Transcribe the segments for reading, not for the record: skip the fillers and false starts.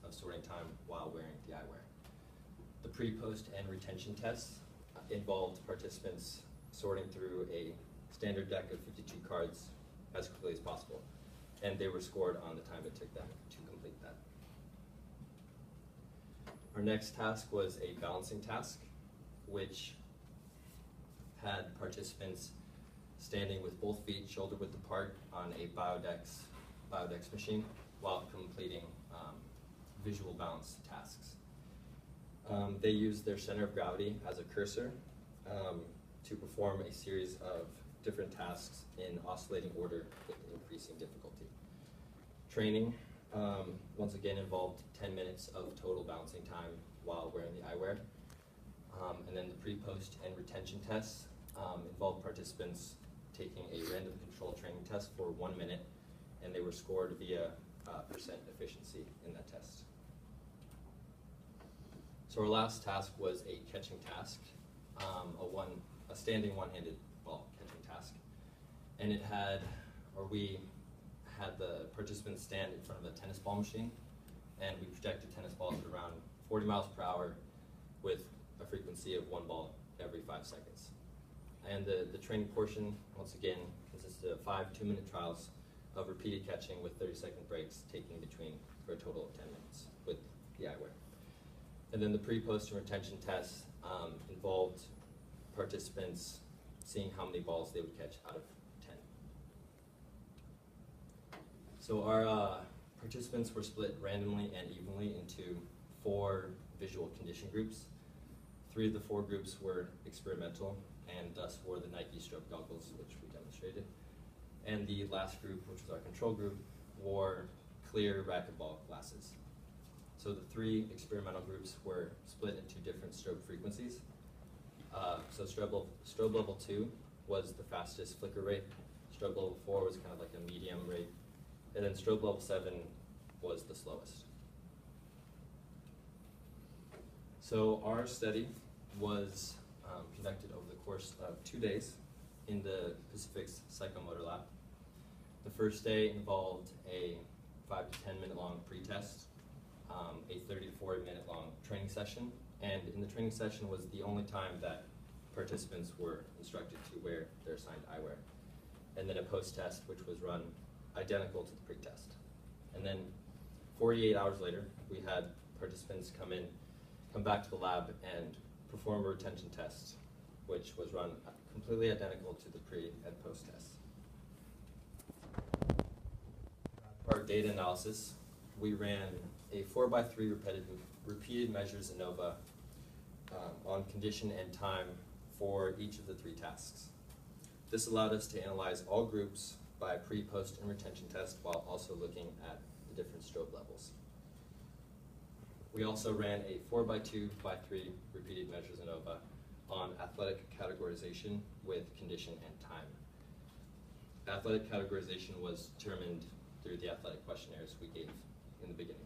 of sorting time while wearing the eyewear. The pre, post, and retention tests involved participants sorting through a standard deck of 52 cards as quickly as possible, and they were scored on the time it took them to complete that. Our next task was a balancing task, which had participants standing with both feet shoulder width apart on a biodex machine while completing visual balance tasks. They used their center of gravity as a cursor to perform a series of different tasks in oscillating order with increasing difficulty. Training once again involved 10 minutes of total balancing time while wearing the eyewear. And then the pre, post, and retention tests involved participants taking a random control training test for 1 minute, and they were scored via percent efficiency in that test. So our last task was a catching task, a standing one-handed ball catching task. And we had the participants stand in front of a tennis ball machine, and we projected tennis balls at around 40 miles per hour with a frequency of 1 ball every 5 seconds. And the training portion, once again, consisted of 5 2-minute trials of repeated catching with 30-second breaks, taking between for a total of 10 minutes with the eyewear. And then the pre, post, and retention tests involved participants seeing how many balls they would catch out of 10. So our participants were split randomly and evenly into 4 visual condition groups. 3 of the 4 groups were experimental and thus wore the Nike strobe goggles, which we demonstrated. And the last group, which was our control group, wore clear racquetball glasses. So the 3 experimental groups were split into different strobe frequencies. So strobe level 2 was the fastest flicker rate. Strobe level 4 was kind of like a medium rate. And then strobe level 7 was the slowest. So our study was conducted over the course of 2 days in the Pacific's Psychomotor Lab. The first day involved a 5 to 10 minute long pre-test, a 30 to 40 minute long training session, and in the training session was the only time that participants were instructed to wear their assigned eyewear. And then a post-test, which was run identical to the pre-test. And then 48 hours later, we had participants come back to the lab and perform a retention test, which was run completely identical to the pre and post tests. For our data analysis, we ran a 4x3 repeated measures ANOVA on condition and time for each of the 3 tasks. This allowed us to analyze all groups by pre, post, and retention test while also looking at the different strobe levels. We also ran a 4x2x3 repeated measures ANOVA on athletic categorization with condition and time. Athletic categorization was determined through the athletic questionnaires we gave in the beginning.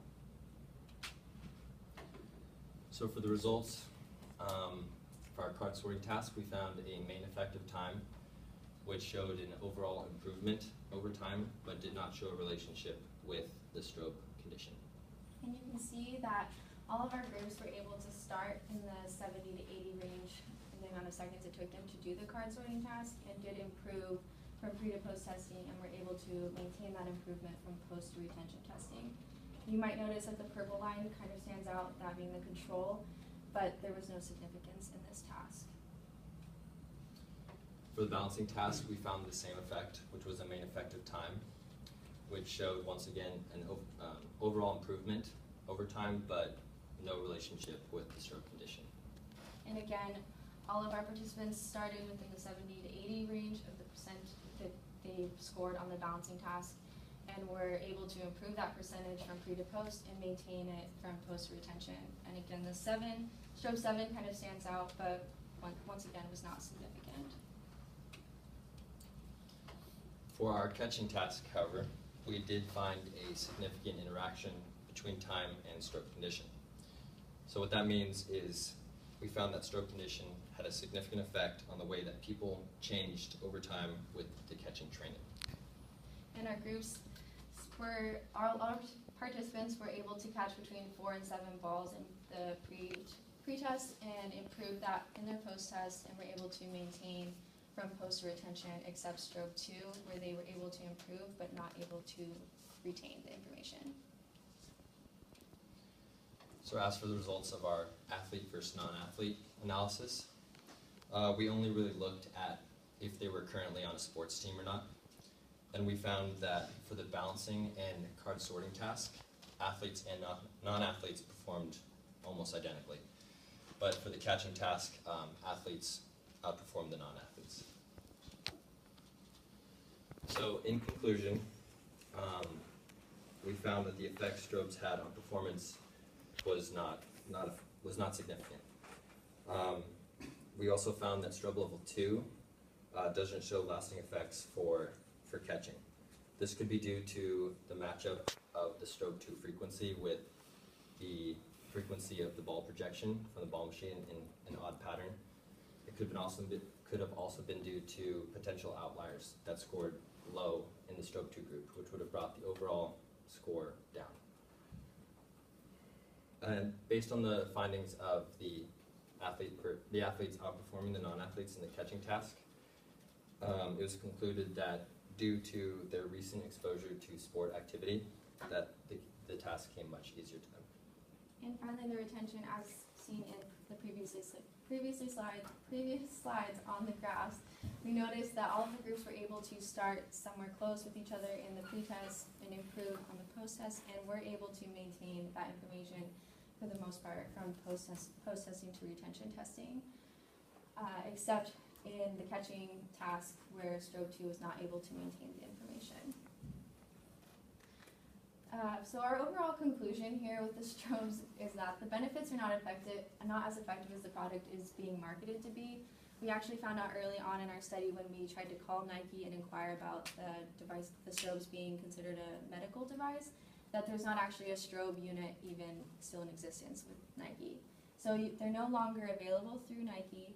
So for the results, for our card sorting task, we found a main effective time, which showed an overall improvement over time, but did not show a relationship with the strobe condition. And you can see that all of our groups were able to start in the 70 to 80 range in the amount of seconds it took them to do the card sorting task, and did improve from pre to post testing, and were able to maintain that improvement from post to retention testing. You might notice that the purple line kind of stands out, that being the control, but there was no significance in this task. For the balancing task, we found the same effect, which was a main effective time, which showed once again an overall improvement over time, but no relationship with the strobe condition. And again, all of our participants started within the 70 to 80 range of the percent that they scored on the balancing task, and were able to improve that percentage from pre to post and maintain it from post to retention. And again, the strobe 7 kind of stands out, but once again was not significant. For our catching task, however, we did find a significant interaction between time and strobe condition. So what that means is we found that strobe condition had a significant effect on the way that people changed over time with the catching training. And our groups were, all our participants were able to catch between 4 and 7 balls in the pre-test and improved that in their post-test, and were able to maintain from post retention except stroke 2, where they were able to improve but not able to retain the information. So as for the results of our athlete versus non-athlete analysis, we only really looked at if they were currently on a sports team or not. And we found that for the balancing and card sorting task, athletes and non-athletes performed almost identically. But for the catching task, athletes outperformed the non-athletes. So in conclusion, we found that the effect strobes had on performance was not significant. We also found that strobe level 2 doesn't show lasting effects for catching. This could be due to the matchup of the strobe 2 frequency with the frequency of the ball projection from the ball machine in an odd pattern. It could have also been due to potential outliers that scored low in the strobe 2 group, which would have brought the overall score down. And based on the findings of the athletes outperforming the non-athletes in the catching task, it was concluded that due to their recent exposure to sport activity, that the task came much easier to them. And finally, the retention, as seen in the previous slides on the graphs, we noticed that all of the groups were able to start somewhere close with each other in the pre-test and improve on the post-test, and were able to maintain that information for the most part from post-testing to retention testing, except in the catching task where strobe 2 was not able to maintain the information. So our overall conclusion here with the strobes is that the benefits are not as effective as the product is being marketed to be. We actually found out early on in our study when we tried to call Nike and inquire about the strobes being considered a medical device, that there's not actually a strobe unit even still in existence with Nike. So they're no longer available through Nike.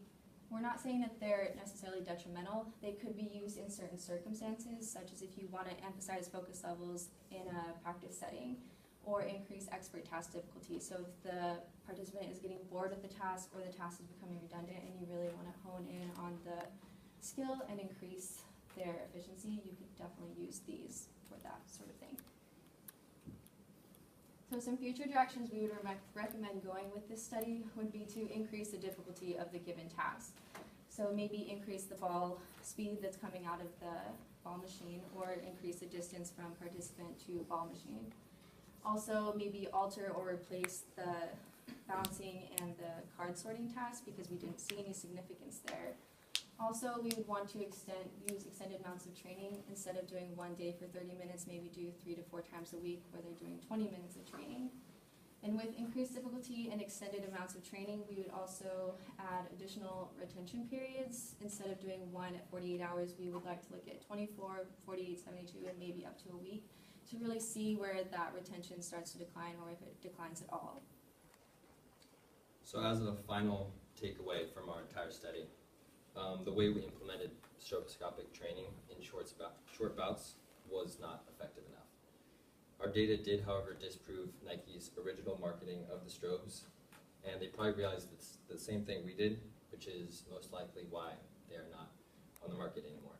We're not saying that they're necessarily detrimental. They could be used in certain circumstances, such as if you want to emphasize focus levels in a practice setting or increase expert task difficulty. So if the participant is getting bored of the task or the task is becoming redundant and you really want to hone in on the skill and increase their efficiency, you could definitely use these for that sort of thing. So some future directions we would recommend going with this study would be to increase the difficulty of the given task. So maybe increase the ball speed that's coming out of the ball machine, or increase the distance from participant to ball machine. Also maybe alter or replace the bouncing and the card sorting task because we didn't see any significance there. Also, we would want to use extended amounts of training. Instead of doing one day for 30 minutes, maybe do 3 to 4 times a week where they're doing 20 minutes of training. And with increased difficulty and extended amounts of training, we would also add additional retention periods. Instead of doing one at 48 hours, we would like to look at 24, 48, 72, and maybe up to a week to really see where that retention starts to decline or if it declines at all. So as a final takeaway from our entire study, the way we implemented stroboscopic training in short bouts was not effective enough. Our data did, however, disprove Nike's original marketing of the strobes, and they probably realized it's the same thing we did, which is most likely why they are not on the market anymore.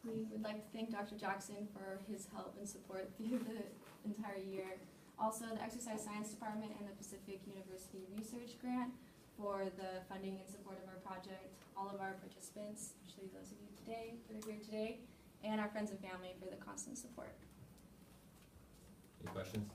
We would like to thank Dr. Jackson for his help and support through the entire year. Also, the Exercise Science Department and the Pacific University Research Grant for the funding and support of our project, all of our participants, especially those of you today that are here today, and our friends and family for the constant support. Any questions?